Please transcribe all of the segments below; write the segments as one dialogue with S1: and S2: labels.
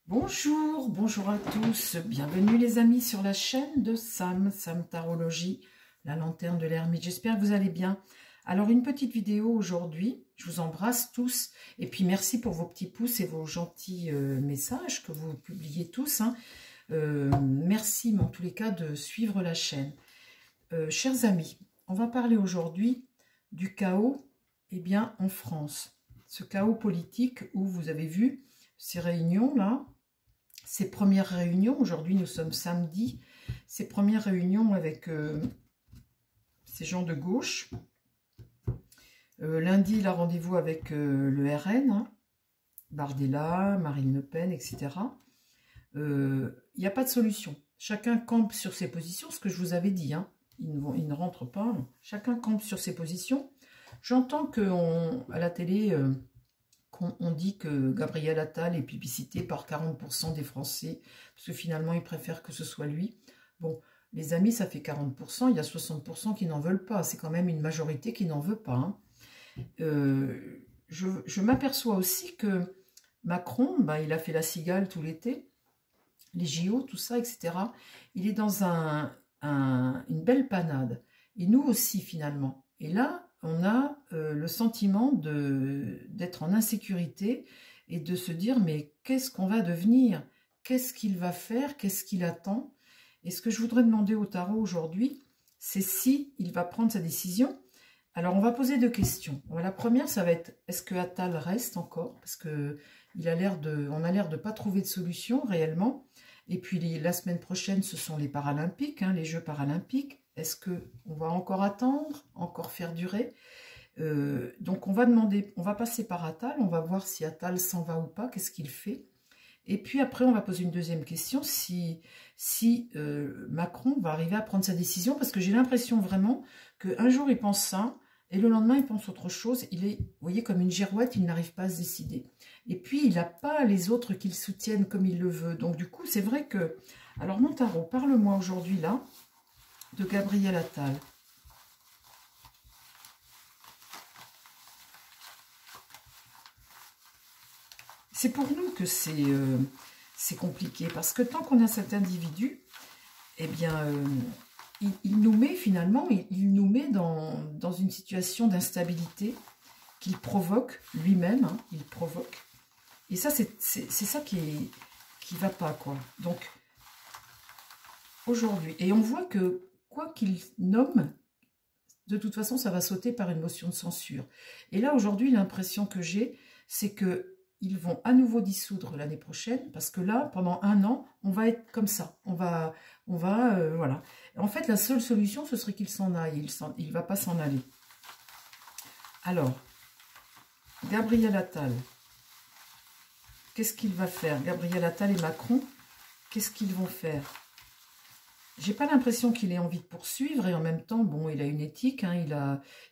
S1: Bonjour, bonjour à tous, bienvenue les amis sur la chaîne de Sam Tarologie, la lanterne de l'ermite, j'espère que vous allez bien. Alors une petite vidéo aujourd'hui, je vous embrasse tous, et puis merci pour vos petits pouces et vos gentils messages que vous publiez tous. Merci en tous les cas de suivre la chaîne. Chers amis, on va parler aujourd'hui du chaos en France. Ce chaos politique où vous avez vu ces réunions là, ces premières réunions, aujourd'hui nous sommes samedi, ces premières réunions avec ces gens de gauche. Lundi, il a rendez-vous avec le RN, Bardella, Marine Le Pen, etc. Il n'y a pas de solution. Chacun campe sur ses positions, ce que je vous avais dit. Ils ne rentrent pas. Chacun campe sur ses positions. J'entends qu'à la télé... on dit que Gabriel Attal est plébiscité par 40% des Français, parce que finalement, ils préfèrent que ce soit lui. Bon, les amis, ça fait 40%, il y a 60% qui n'en veulent pas. C'est quand même une majorité qui n'en veut pas. Je m'aperçois aussi que Macron, il a fait la cigale tout l'été, les JO, tout ça, etc. Il est dans une belle panade. Et nous aussi, finalement. Et là, on a le sentiment d'être en insécurité et de se dire, mais qu'est-ce qu'on va devenir? Qu'est-ce qu'il va faire? Qu'est-ce qu'il attend? Et ce que je voudrais demander au tarot aujourd'hui, c'est si il va prendre sa décision. Alors, on va poser deux questions. La première, ça va être, est-ce que Attal reste encore? Parce que on a l'air de pas trouver de solution réellement. Et puis, la semaine prochaine, ce sont les Paralympiques, les Jeux Paralympiques. Est-ce qu'on va encore attendre, encore faire durer? Donc on va demander, on va passer par Attal, on va voir si Attal s'en va ou pas, qu'est-ce qu'il fait. Et puis après on va poser une deuxième question, si Macron va arriver à prendre sa décision, parce que j'ai l'impression vraiment qu'un jour il pense ça, et le lendemain il pense autre chose. Il est, vous voyez, comme une girouette, il n'arrive pas à se décider. Et puis il n'a pas les autres qui le soutiennent comme il le veut. Donc du coup c'est vrai que... Alors mon tarot, parle-moi aujourd'hui là, de Gabriel Attal. C'est pour nous que c'est compliqué, parce que tant qu'on a cet individu, eh bien, il nous met finalement, il nous met dans une situation d'instabilité qu'il provoque lui-même, il provoque. Et ça, c'est ça qui va pas, quoi. Donc, aujourd'hui, et on voit que quoi qu'il nomme, de toute façon, ça va sauter par une motion de censure. Et là, aujourd'hui, l'impression que j'ai, c'est que ils vont à nouveau dissoudre l'année prochaine, parce que là, pendant un an, on va être comme ça. On va voilà. En fait, la seule solution, ce serait qu'il s'en aille. Il ne va pas s'en aller. Alors, Gabriel Attal, qu'est-ce qu'il va faire? Gabriel Attal et Macron, qu'est-ce qu'ils vont faire? J'ai pas l'impression qu'il ait envie de poursuivre, et en même temps, bon, il a une éthique,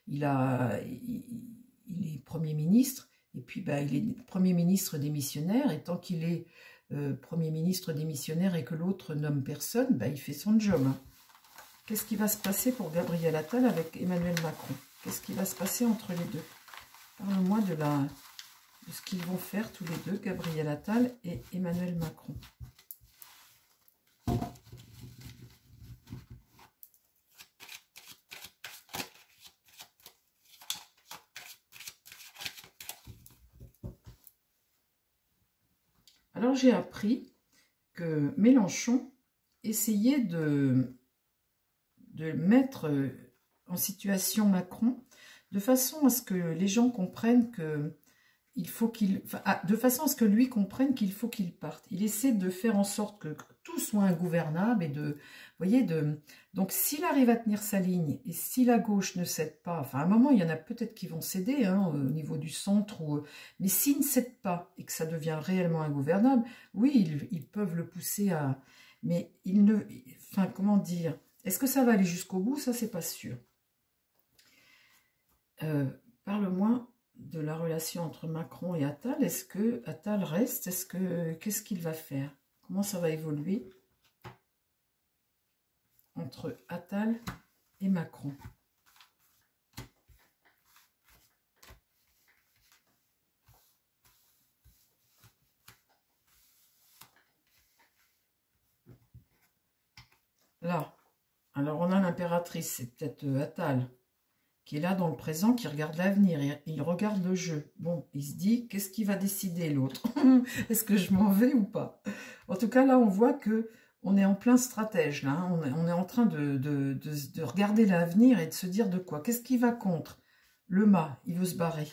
S1: il est Premier ministre, et puis il est Premier ministre démissionnaire, et tant qu'il est Premier ministre démissionnaire et que l'autre nomme personne, il fait son job. Qu'est-ce qui va se passer pour Gabriel Attal avec Emmanuel Macron? Qu'est-ce qui va se passer entre les deux? Parle-moi de ce qu'ils vont faire tous les deux, Gabriel Attal et Emmanuel Macron. Alors j'ai appris que Mélenchon essayait de mettre en situation Macron de façon à ce que les gens comprennent que il faut qu'il... de façon à ce que lui comprenne qu'il faut qu'il parte. Il essaie de faire en sorte que tout soit ingouvernable et de... Vous voyez, donc s'il arrive à tenir sa ligne et si la gauche ne cède pas, enfin à un moment il y en a peut-être qui vont céder au niveau du centre, mais s'ils ne cèdent pas et que ça devient réellement ingouvernable, oui, ils peuvent le pousser à... Mais il ne... Enfin, comment dire? Est-ce que ça va aller jusqu'au bout? Ça, c'est pas sûr. Parle-moi de la relation entre Macron et Attal. Est-ce que Attal reste? Qu'est-ce qu'il va faire? Comment ça va évoluer entre Attal et Macron? là. Alors, on a l'impératrice, c'est peut-être Attal, qui est là dans le présent, qui regarde l'avenir, il regarde le jeu. Bon, il se dit, qu'est-ce qui va décider l'autre? Est-ce que je m'en vais ou pas? En tout cas, là, on voit que on est en plein stratège, là. Hein. On est en train de regarder l'avenir et de se dire de quoi. Qu'est-ce qui va contre? Le mât, il veut se barrer.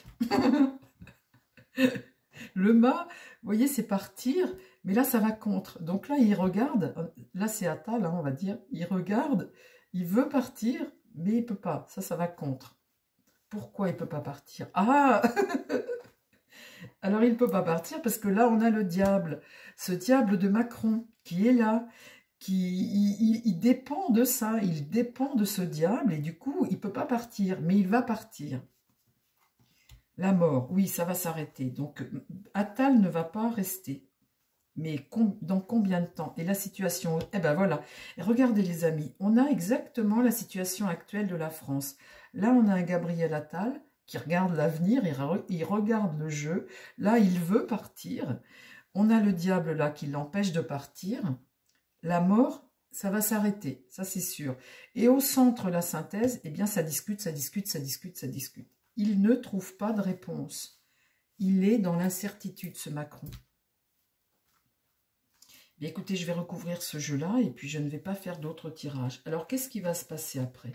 S1: Le mât, vous voyez, c'est partir, mais là, ça va contre. Donc là, il regarde, là, c'est Attal, hein, on va dire, il regarde, il veut partir, mais il ne peut pas. Ça va contre. Pourquoi il ne peut pas partir? Ah alors, il ne peut pas partir parce que là, on a le diable. Ce diable de Macron qui est là, il dépend de ça, il dépend de ce diable et du coup, il ne peut pas partir, mais il va partir. La mort, oui, ça va s'arrêter. Donc, Attal ne va pas rester. Mais dans combien de temps? Et la situation, eh ben voilà. Et regardez les amis, on a exactement la situation actuelle de la France. Là, on a un Gabriel Attal qui regarde l'avenir, il regarde le jeu. Là, il veut partir. On a le diable là qui l'empêche de partir. La mort, ça va s'arrêter, ça c'est sûr. Et au centre, la synthèse, eh bien ça discute, ça discute, ça discute, ça discute. Il ne trouve pas de réponse. Il est dans l'incertitude, ce Macron. Bien, écoutez, je vais recouvrir ce jeu-là et puis je ne vais pas faire d'autres tirages. Alors, qu'est-ce qui va se passer après?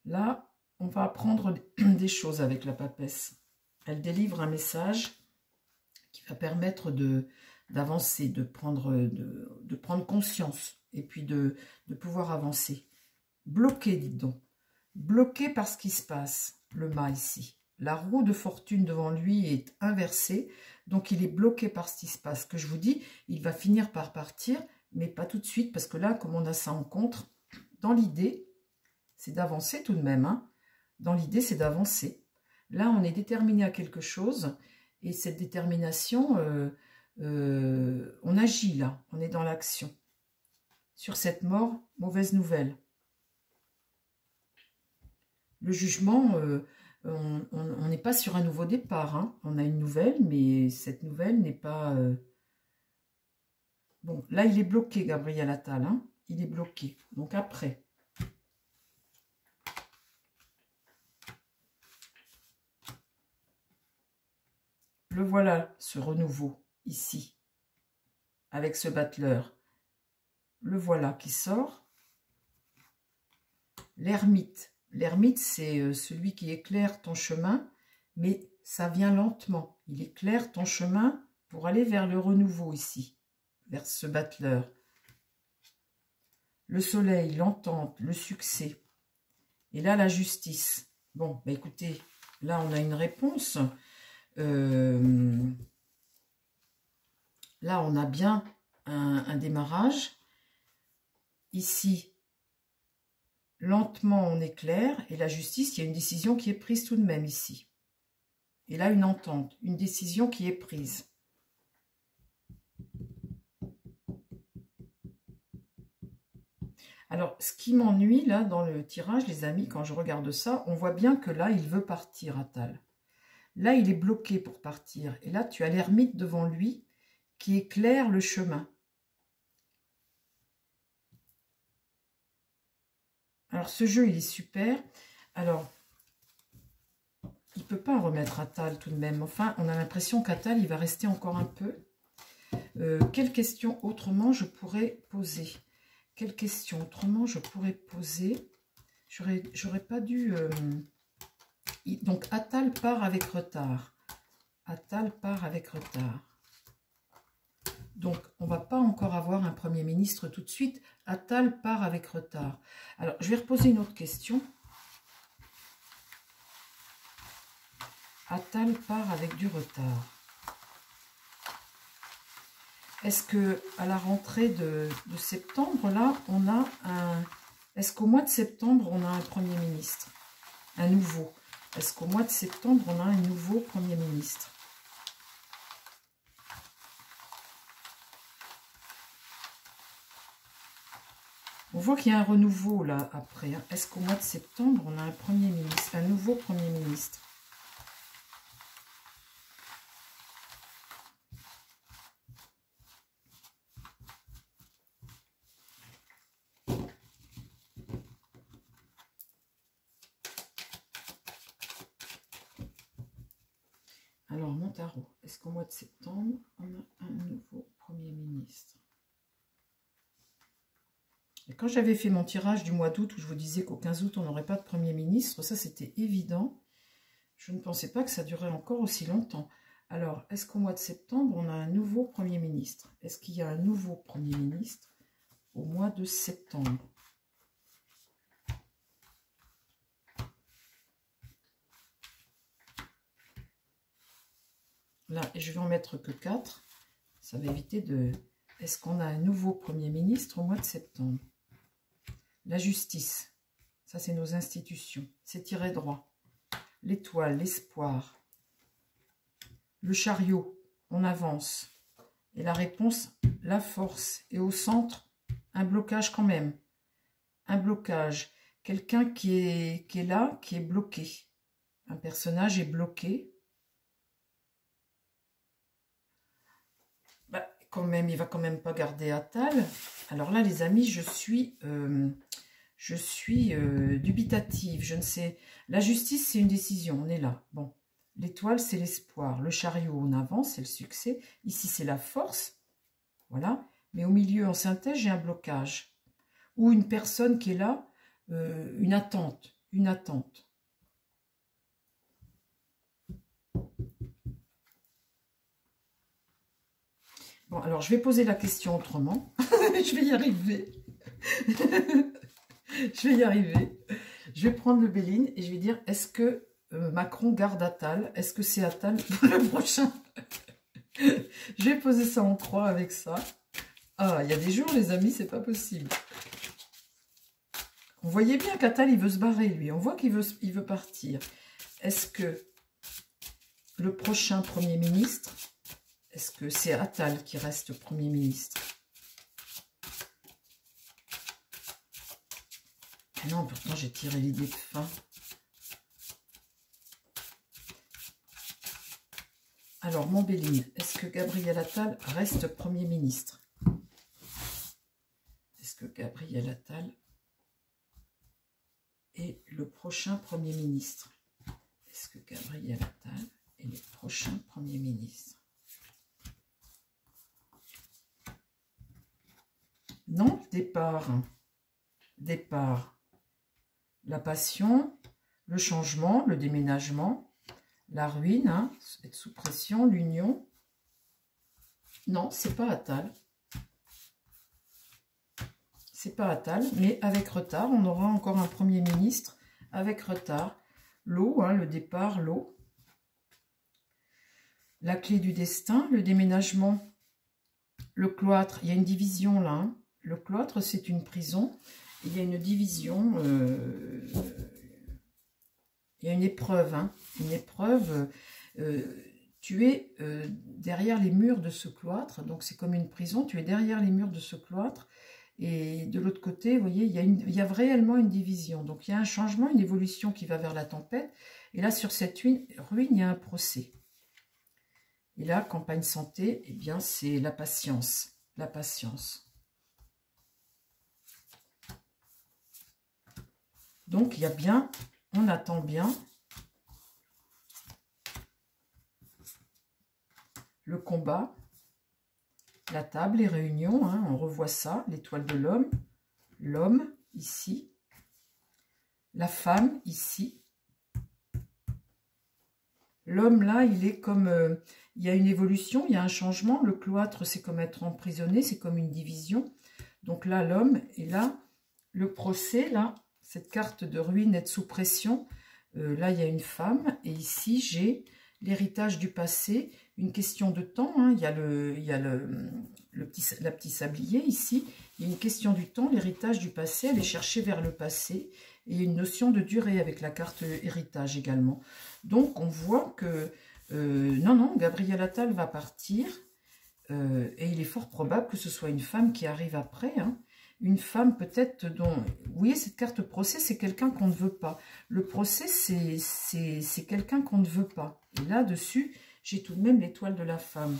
S1: Là, on va apprendre des choses avec la papesse. Elle délivre un message qui va permettre d'avancer, de prendre conscience et puis de pouvoir avancer. Bloqué, dites donc. Bloqué par ce qui se passe, le mât ici. La roue de fortune devant lui est inversée, donc il est bloqué par ce qui se passe. Que je vous dis, il va finir par partir, mais pas tout de suite, parce que là, comme on a ça en contre, dans l'idée, c'est d'avancer tout de même. Hein. Dans l'idée, c'est d'avancer. Là, on est déterminé à quelque chose, et cette détermination, on agit là, on est dans l'action. Sur cette mort, mauvaise nouvelle. Le jugement, on n'est pas sur un nouveau départ. Hein. On a une nouvelle, mais cette nouvelle n'est pas... Bon, là, il est bloqué, Gabriel Attal. Hein. Il est bloqué. Donc après... Le voilà, ce renouveau, ici, avec ce battleur. Le voilà qui sort. L'ermite. L'ermite, c'est celui qui éclaire ton chemin, mais ça vient lentement. Il éclaire ton chemin pour aller vers le renouveau ici, vers ce battleur. Le soleil, l'entente, le succès. Et là, la justice. Bon, bah écoutez, là, on a une réponse. Là, on a bien un démarrage. Ici, lentement, on éclaire. Et la justice, il y a une décision qui est prise tout de même ici. Et là, une entente, une décision qui est prise. Alors, ce qui m'ennuie, là, dans le tirage, les amis, quand je regarde ça, on voit bien que là, il veut partir, Attal. Là, il est bloqué pour partir. Et là, tu as l'ermite devant lui qui éclaire le chemin. Alors, ce jeu, il est super. Alors, il ne peut pas remettre Attal tout de même. Enfin, on a l'impression qu'Attal, il va rester encore un peu. Quelle question autrement je pourrais poser? Quelle question autrement je pourrais poser? J'aurais pas dû... Donc, Attal part avec retard. Attal part avec retard. Donc, on ne va pas encore avoir un Premier ministre tout de suite. Attal part avec retard. Alors, je vais reposer une autre question. Attal part avec du retard. Est-ce que à la rentrée de septembre, là, on a un... Est-ce qu'au mois de septembre, on a un Premier ministre? Un nouveau? Est-ce qu'au mois de septembre, on a un nouveau Premier ministre? On voit qu'il y a un renouveau là après. Hein. Est-ce qu'au mois de septembre, on a un Premier ministre, un nouveau Premier ministre? Alors, mon tarot, est-ce qu'au mois de septembre, on a un nouveau Premier ministre? Et quand j'avais fait mon tirage du mois d'août, où je vous disais qu'au 15 août, on n'aurait pas de Premier ministre, ça c'était évident. Je ne pensais pas que ça durait encore aussi longtemps. Alors, est-ce qu'au mois de septembre, on a un nouveau Premier ministre? Est-ce qu'il y a un nouveau Premier ministre au mois de septembre? Là, et je vais en mettre que 4. Ça va éviter de... Est-ce qu'on a un nouveau Premier ministre au mois de septembre? La justice, ça c'est nos institutions. C'est tiré droit. L'étoile, l'espoir. Le chariot, on avance. Et la réponse, la force. Et au centre, un blocage quand même. Un blocage. Quelqu'un qui est là, qui est bloqué. Un personnage est bloqué. Bah, quand même, il va quand même pas garder Atal. Alors là, les amis, je suis dubitative. Je ne sais. La justice, c'est une décision. On est là. Bon. L'étoile, c'est l'espoir. Le chariot, on avance, c'est le succès. Ici, c'est la force. Voilà. Mais au milieu, en synthèse, j'ai un blocage. Ou une personne qui est là, une attente. Une attente. Bon, alors, je vais poser la question autrement. Je vais y arriver. Je vais y arriver. Je vais prendre le Béline et je vais dire, est-ce que Macron garde Attal? Est-ce que c'est Attal le prochain? Je vais poser ça en croix avec ça. Ah, il y a des jours, les amis, c'est pas possible. On voyait bien qu'Attal, il veut se barrer, lui. On voit qu'il veut partir. Est-ce que le prochain Premier ministre, est-ce que c'est Attal qui reste Premier ministre? Non, pourtant, j'ai tiré l'idée de fin. Alors, mon Béline, est-ce que Gabriel Attal reste Premier ministre? Est-ce que Gabriel Attal est le prochain Premier ministre? Est-ce que Gabriel Attal est le prochain Premier ministre? Non, départ. Départ. La passion, le changement, le déménagement, la ruine, hein, être sous pression, l'union. Non, c'est pas Attal. C'est pas Attal, mais avec retard. On aura encore un Premier ministre avec retard. L'eau, hein, le départ, l'eau. La clé du destin, le déménagement. Le cloître, il y a une division là. Hein. Le cloître, c'est une prison. Il y a une division, il y a une épreuve. Hein. Une épreuve, tu es derrière les murs de ce cloître. Donc, c'est comme une prison. Tu es derrière les murs de ce cloître. Et de l'autre côté, vous voyez, il y a réellement une division. Donc, il y a un changement, une évolution qui va vers la tempête. Et là, sur cette ruine, il y a un procès. Et là, campagne santé, eh bien, c'est la patience. La patience. Donc, il y a bien, on attend bien le combat, la table, les réunions, hein, on revoit ça, l'étoile de l'homme, l'homme ici, la femme ici. L'homme là, il est comme, il y a une évolution, il y a un changement. Le cloître, c'est comme être emprisonné, c'est comme une division. Donc là, l'homme, et là, le procès, là, cette carte de ruine, être sous pression. Là, il y a une femme. Et ici, j'ai l'héritage du passé. Une question de temps. Hein. Il y a la petite sablier ici. Il y a une question du temps. L'héritage du passé. Aller chercher vers le passé. Et une notion de durée avec la carte héritage également. Donc, on voit que... non, Gabriel Attal va partir. Et il est fort probable que ce soit une femme qui arrive après. Hein. Une femme peut-être dont... Vous voyez, cette carte procès, c'est quelqu'un qu'on ne veut pas. Le procès, c'est quelqu'un qu'on ne veut pas. Et là-dessus, j'ai tout de même l'étoile de la femme.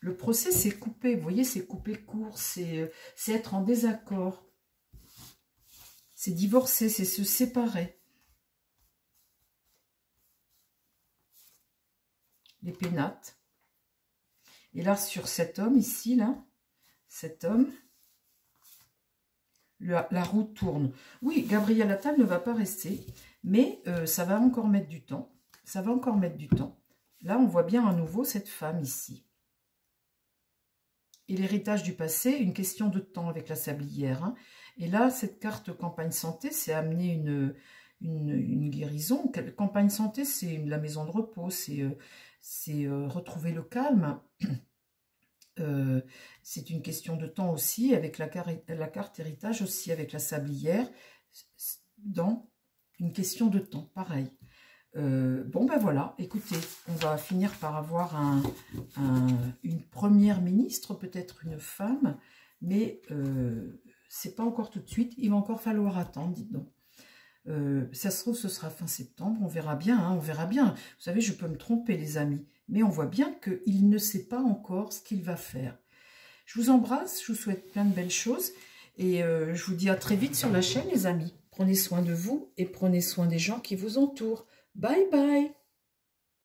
S1: Le procès, c'est couper. Vous voyez, c'est couper court. C'est être en désaccord. C'est divorcer, c'est se séparer. les pénates. Et là, sur cet homme ici, là, cet homme, la roue tourne. Oui, Gabriel Attal ne va pas rester, mais ça va encore mettre du temps. Ça va encore mettre du temps. Là, on voit bien à nouveau cette femme ici. Et l'héritage du passé, une question de temps avec la sablière. Hein. Et là, cette carte campagne santé, c'est amener une guérison. Campagne santé, c'est la maison de repos, c'est retrouver le calme. C'est une question de temps aussi, avec la carte héritage aussi, avec la sablière, dans une question de temps, pareil. Bon, ben voilà, écoutez, on va finir par avoir une première ministre, peut-être une femme, mais c'est pas encore tout de suite, il va encore falloir attendre, dites donc. Ça se trouve, ce sera fin septembre, on verra bien, hein, on verra bien. Vous savez, je peux me tromper, les amis, mais on voit bien qu'il ne sait pas encore ce qu'il va faire. Je vous embrasse, je vous souhaite plein de belles choses, et je vous dis à très vite sur la chaîne, les amis. Prenez soin de vous et prenez soin des gens qui vous entourent. Bye bye!